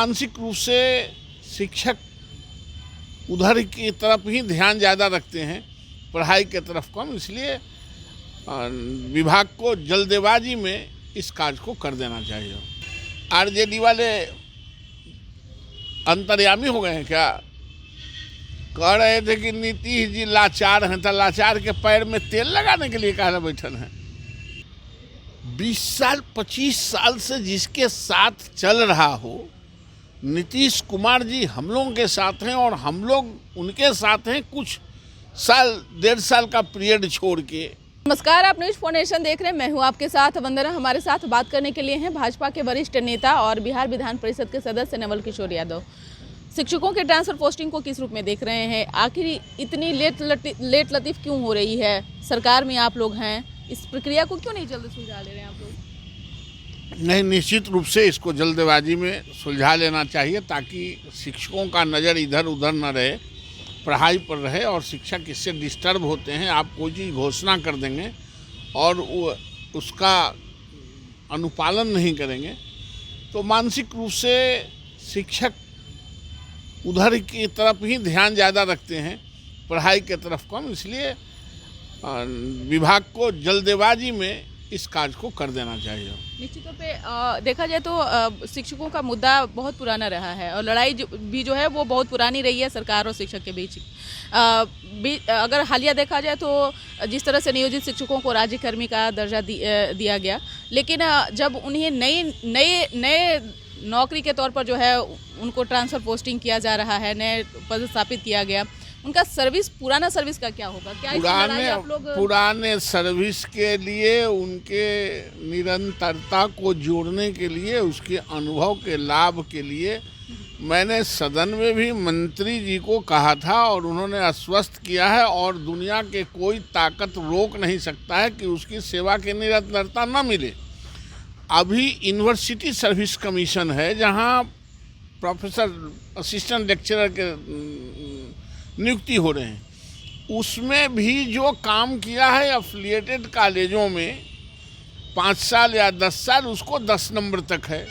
मानसिक रूप से शिक्षक उधर की तरफ ही ध्यान ज़्यादा रखते हैं, पढ़ाई के तरफ कम। इसलिए विभाग को जल्दबाजी में इस कार्य को कर देना चाहिए। आरजेडी वाले अंतर्यामी हो गए हैं क्या? कह रहे थे कि नीतीश जी लाचार हैं, तो लाचार के पैर में तेल लगाने के लिए कहना बैठल हैं। 20 साल 25 साल से जिसके साथ चल रहा हो, नीतीश कुमार जी हम लोगों के साथ हैं और हम लोग उनके साथ हैं कुछ साल 1.5 साल का पीरियड छोड़ के। नमस्कार, आप न्यूज फाउंडेशन देख रहे हैं। मैं हूं आपके साथ वंदना। हमारे साथ बात करने के लिए हैं भाजपा के वरिष्ठ नेता और बिहार विधान परिषद के सदस्य नवल किशोर यादव। शिक्षकों के ट्रांसफर पोस्टिंग को किस रूप में देख रहे हैं? आखिर इतनी लेट लतीफ क्यों हो रही है? सरकार में आप लोग हैं, इस प्रक्रिया को क्यों नहीं जल्द सुलझा ले रहे हैं आप लोग? नहीं, निश्चित रूप से इसको जल्दबाजी में सुलझा लेना चाहिए ताकि शिक्षकों का नज़र इधर उधर न रहे, पढ़ाई पर रहे। और शिक्षक इससे डिस्टर्ब होते हैं। आप कोई चीज़ घोषणा कर देंगे और उसका अनुपालन नहीं करेंगे तो मानसिक रूप से शिक्षक उधर की तरफ ही ध्यान ज़्यादा रखते हैं, पढ़ाई के तरफ कम। इसलिए विभाग को जल्दबाजी में इस कार्य को कर देना चाहिए। निश्चित तौर पे देखा जाए तो शिक्षकों का मुद्दा बहुत पुराना रहा है और लड़ाई भी जो है वो बहुत पुरानी रही है सरकार और शिक्षक के बीच। अगर हालिया देखा जाए तो जिस तरह से नियोजित शिक्षकों को राज्यकर्मी का दर्जा दिया गया, लेकिन जब उन्हें नए नौकरी के तौर पर जो है उनको ट्रांसफ़र पोस्टिंग किया जा रहा है, नए पद स्थापित किया गया, उनका सर्विस, पुराना सर्विस का क्या होगा? क्या पुराने सर्विस के लिए उनके निरंतरता को जोड़ने के लिए, उसके अनुभव के लाभ के लिए मैंने सदन में भी मंत्री जी को कहा था और उन्होंने आश्वस्त किया है और दुनिया के कोई ताकत रोक नहीं सकता है कि उसकी सेवा की निरंतरता न मिले। अभी यूनिवर्सिटी सर्विस कमीशन है जहां प्रोफेसर, असिस्टेंट लेक्चरर के नियुक्ति हो रहे हैं। उसमें भी जो काम किया है एफिलिएटेड कॉलेजों में 5 साल या 10 साल, उसको 10 नंबर तक है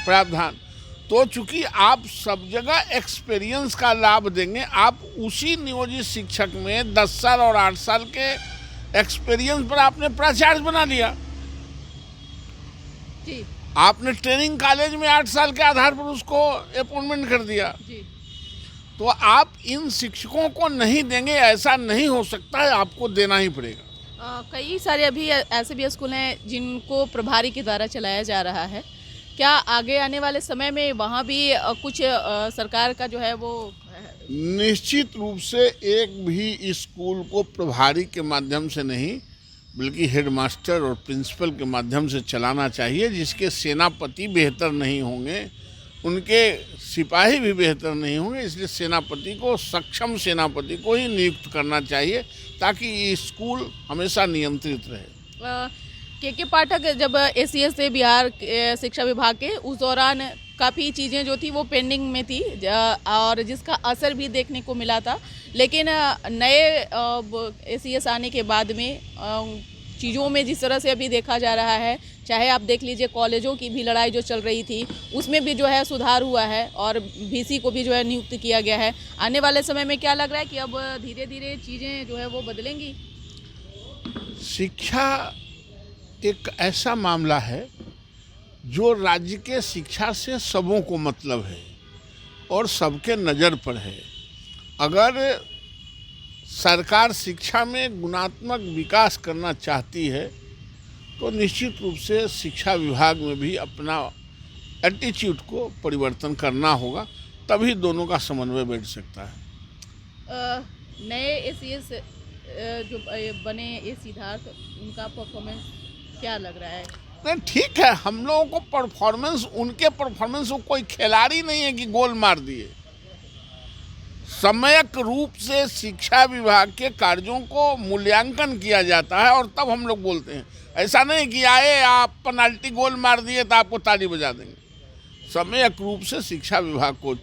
प्रावधान। तो चूंकि आप सब जगह एक्सपीरियंस का लाभ देंगे, आप उसी नियोजित शिक्षक में 10 साल और 8 साल के एक्सपीरियंस पर आपने प्राचार्य बना लिया जी। आपने ट्रेनिंग कॉलेज में 8 साल के आधार पर उसको अपॉइंटमेंट कर दिया जी। तो आप इन शिक्षकों को नहीं देंगे, ऐसा नहीं हो सकता है, आपको देना ही पड़ेगा। कई सारे अभी ऐसे भी स्कूल हैं जिनको प्रभारी के द्वारा चलाया जा रहा है। क्या आगे आने वाले समय में वहाँ भी कुछ सरकार का जो है वो? निश्चित रूप से एक भी स्कूल को प्रभारी के माध्यम से नहीं बल्कि हेडमास्टर और प्रिंसिपल के माध्यम से चलाना चाहिए। जिसके सेनापति बेहतर नहीं होंगे, उनके सिपाही भी बेहतर नहीं होंगे। इसलिए सेनापति को, सक्षम सेनापति को ही नियुक्त करना चाहिए ताकि ये स्कूल हमेशा नियंत्रित रहे। के पाठक जब एसीएस से बिहार शिक्षा विभाग के, उस दौरान काफ़ी चीज़ें जो थी वो पेंडिंग में थी और जिसका असर भी देखने को मिला था। लेकिन नए एसीएस आने के बाद में चीज़ों में जिस तरह से अभी देखा जा रहा है, चाहे आप देख लीजिए कॉलेजों की भी लड़ाई जो चल रही थी उसमें भी जो है सुधार हुआ है और वीसी को भी जो है नियुक्त किया गया है। आने वाले समय में क्या लग रहा है कि अब धीरे धीरे चीज़ें जो है वो बदलेंगी? शिक्षा एक ऐसा मामला है जो राज्य के शिक्षा से सबों को मतलब है और सबके नज़र पर है। अगर सरकार शिक्षा में गुणात्मक विकास करना चाहती है तो निश्चित रूप से शिक्षा विभाग में भी अपना एटीट्यूड को परिवर्तन करना होगा, तभी दोनों का समन्वय बैठ सकता है। नए एसीएस जो बने सिद्धार्थ, उनका परफॉर्मेंस क्या लग रहा है? नहीं, ठीक है, हम लोगों को परफॉर्मेंस, उनके परफॉर्मेंस, वो कोई खिलाड़ी नहीं है कि गोल मार दिए। सम्यक रूप से शिक्षा विभाग के कार्यों को मूल्यांकन किया जाता है और तब हम लोग बोलते हैं। ऐसा नहीं कि आए आप पेनाल्टी गोल मार दिए तो आपको ताली बजा देंगे। सम्यक रूप से शिक्षा विभाग को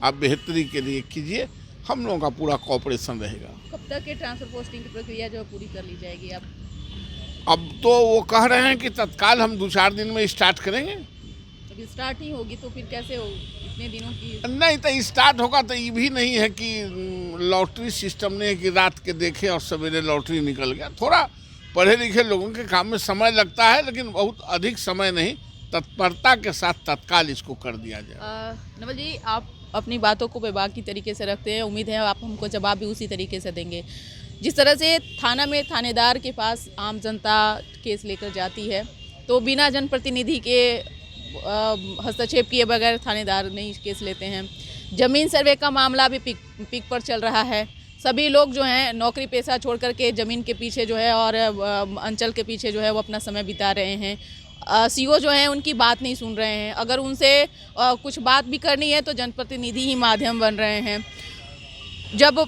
आप बेहतरी के लिए कीजिए, हम लोगों का पूरा कोऑपरेशन रहेगा। कब तक के ट्रांसफर पोस्टिंग की प्रक्रिया जो पूरी कर ली जाएगी? अब तो वो कह रहे हैं कि तत्काल हम 2-4 दिन में स्टार्ट करेंगे। अभी स्टार्ट ही होगी तो फिर कैसे हो इतने दिनों की? नहीं तो स्टार्ट होगा तो ये भी नहीं है कि लॉटरी सिस्टम नहीं है कि रात के देखे और सवेरे लॉटरी निकल गया। थोड़ा पढ़े लिखे लोगों के काम में समय लगता है, लेकिन बहुत अधिक समय नहीं, तत्परता के साथ तत्काल इसको कर दिया जाए। नवल जी, आप अपनी बातों को बेबाकी तरीके से रखते हैं, उम्मीद है आप हमको जवाब भी उसी तरीके से देंगे। जिस तरह से थाना में थानेदार के पास आम जनता केस लेकर जाती है, तो बिना जनप्रतिनिधि के हस्तक्षेप किए बगैर थानेदार नहीं केस लेते हैं। ज़मीन सर्वे का मामला भी पीक पर चल रहा है। सभी लोग जो हैं नौकरी पेशा छोड़ करके ज़मीन के पीछे जो है और अंचल के पीछे जो है वो अपना समय बिता रहे हैं। सीओ जो हैं उनकी बात नहीं सुन रहे हैं। अगर उनसे कुछ बात भी करनी है तो जनप्रतिनिधि ही माध्यम बन रहे हैं। जब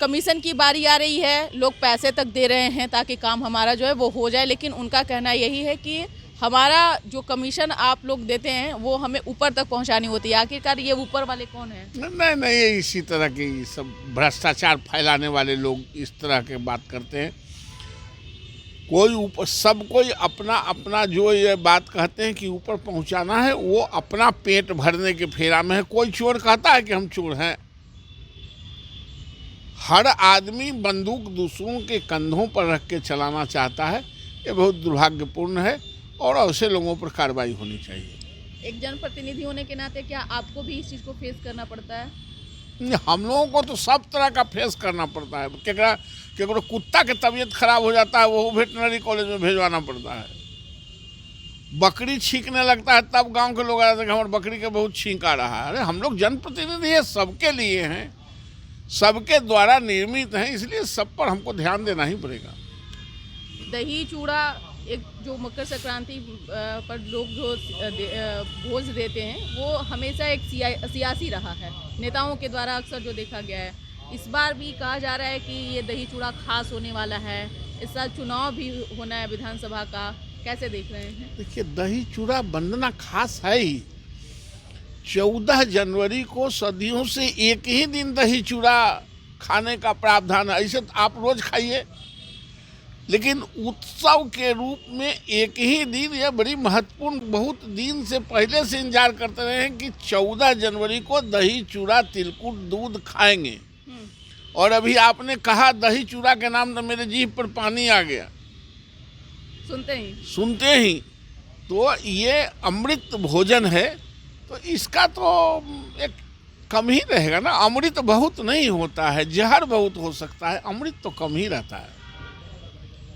कमीशन की बारी आ रही है, लोग पैसे तक दे रहे हैं ताकि काम हमारा जो है वो हो जाए, लेकिन उनका कहना यही है कि हमारा जो कमीशन आप लोग देते हैं वो हमें ऊपर तक पहुंचानी होती है। आखिरकार ये ऊपर वाले कौन हैं? नहीं नहीं, ये इसी तरह की सब भ्रष्टाचार फैलाने वाले लोग इस तरह के बात करते हैं। कोई ऊपर, सब कोई अपना अपना जो ये बात कहते हैं कि ऊपर पहुंचाना है, वो अपना पेट भरने के फेरा में है। कोई चोर कहता है कि हम चोर हैं। हर आदमी बंदूक दूसरों के कंधों पर रख के चलाना चाहता है। ये बहुत दुर्भाग्यपूर्ण है और ऐसे लोगों पर कार्रवाई होनी चाहिए। एक जनप्रतिनिधि होने के नाते क्या आपको भी इस चीज़ को फेस करना पड़ता है? हम लोगों को तो सब तरह का फेस करना पड़ता है। केकरो कुत्ता के तबीयत खराब हो जाता है, वो वेटनरी कॉलेज में भेजवाना पड़ता है। बकरी छींकने लगता है तब गांव के लोग आ जाते हैं कि हमारे बकरी के बहुत छींक आ रहा है। अरे हम लोग जनप्रतिनिधि है, सबके लिए हैं, सबके द्वारा निर्मित हैं, इसलिए सब पर हमको ध्यान देना ही पड़ेगा। दही चूड़ा एक जो मकर संक्रांति पर लोग जो भोज देते हैं वो हमेशा एक सियासी रहा है, नेताओं के द्वारा अक्सर जो देखा गया है। इस बार भी कहा जा रहा है कि ये दही चूड़ा खास होने वाला है। इस साल चुनाव भी होना है विधानसभा का, कैसे देख रहे हैं? देखिए, दही चूड़ा बनना खास है ही। 14 जनवरी को सदियों से एक ही दिन दही चूड़ा खाने का प्रावधान है। ऐसे तो आप रोज खाइए, लेकिन उत्सव के रूप में एक ही दिन, यह बड़ी महत्वपूर्ण, बहुत दिन से पहले से इंतजार करते रहे हैं कि 14 जनवरी को दही चूड़ा तिलकुट दूध खाएंगे। और अभी आपने कहा दही चूड़ा के नाम तो मेरे जीभ पर पानी आ गया सुनते ही। तो ये अमृत भोजन है, तो इसका तो एक कम ही रहेगा ना। अमृत बहुत नहीं होता है, जहर बहुत हो सकता है, अमृत तो कम ही रहता है।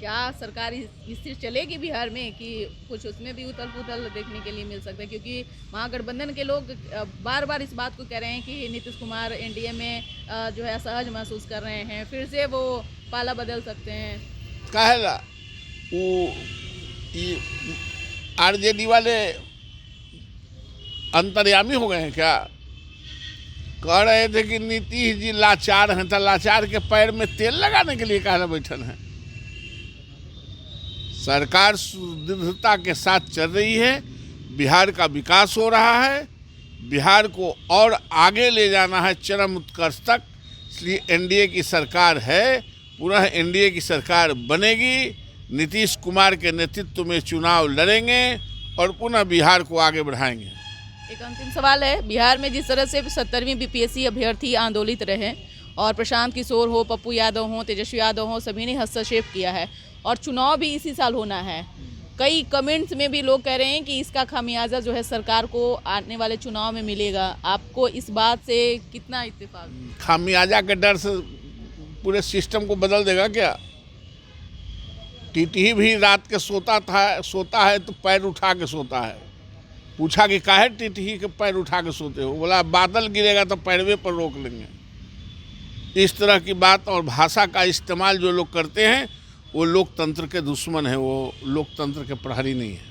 क्या सरकार स्थिर चलेगी बिहार में कि कुछ उसमें भी उथल पुथल देखने के लिए मिल सकता है? क्योंकि महागठबंधन के लोग बार बार इस बात को कह रहे हैं कि नीतीश कुमार एनडीए में जो है असहज महसूस कर रहे हैं, फिर से वो पाला बदल सकते हैं। काहेला वो आरजेडी वाले अंतर्यामी हो गए हैं क्या? कह रहे थे कि नीतीश जी लाचार हैं, तो लाचार के पैर में तेल लगाने के लिए काहे बैठल हैं? सरकार सुदृढ़ता के साथ चल रही है, बिहार का विकास हो रहा है, बिहार को और आगे ले जाना है चरम उत्कर्ष तक। इसलिए एनडीए की सरकार है, पुनः एनडीए की सरकार बनेगी। नीतीश कुमार के नेतृत्व में चुनाव लड़ेंगे और पुनः बिहार को आगे बढ़ाएंगे। एक अंतिम सवाल है, बिहार में जिस तरह से 70वीं बीपीएससी अभ्यर्थी आंदोलित रहे और प्रशांत किशोर हो, पप्पू यादव हो, तेजस्वी यादव हो, सभी ने हस्तक्षेप किया है और चुनाव भी इसी साल होना है। कई कमेंट्स में भी लोग कह रहे हैं कि इसका खामियाजा जो है सरकार को आने वाले चुनाव में मिलेगा। आपको इस बात से कितना इत्तेफाक? खामियाजा के डर से पूरे सिस्टम को बदल देगा क्या? टीटी भी रात के सोता है तो पैर उठा के सोता है। पूछा कि काहे टीटी के पैर उठा के सोते हो? बोला बादल गिरेगा तो पैरवे पर रोक लेंगे। इस तरह की बात और भाषा का इस्तेमाल जो लोग करते हैं वो लोकतंत्र के दुश्मन है, वो लोकतंत्र के प्रहरी नहीं है।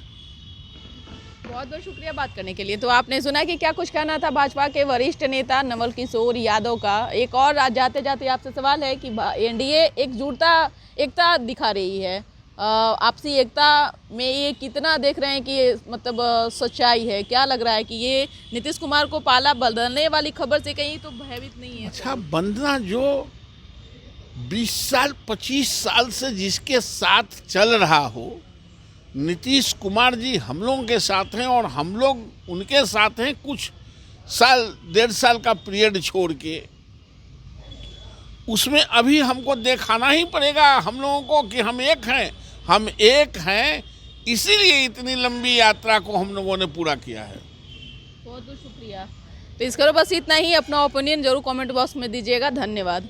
बहुत बहुत शुक्रिया बात करने के लिए। तो आपने सुना कि क्या कुछ कहना था भाजपा के वरिष्ठ नेता नवल किशोर यादव का। एक और जाते जाते आपसे सवाल है कि एनडीए एकता दिखा रही है, आपसी एकता में ये कितना देख रहे हैं कि ये मतलब सच्चाई है? क्या लग रहा है कि ये नीतीश कुमार को पाला बदलने वाली खबर से कहीं तो भयभीत नहीं है? अच्छा, बंदना जो 20 साल 25 साल से जिसके साथ चल रहा हो, नीतीश कुमार जी हम लोगों के साथ हैं और हम लोग उनके साथ हैं कुछ साल 1.5 साल का पीरियड छोड़ के। उसमें अभी हमको दिखाना ही पड़ेगा हम लोगों को कि हम एक हैं, इसीलिए इतनी लंबी यात्रा को हम लोगों ने पूरा किया है। बहुत बहुत शुक्रिया। तो इसके बस इतना ही। अपना ओपिनियन जरूर कमेंट बॉक्स में दीजिएगा। धन्यवाद।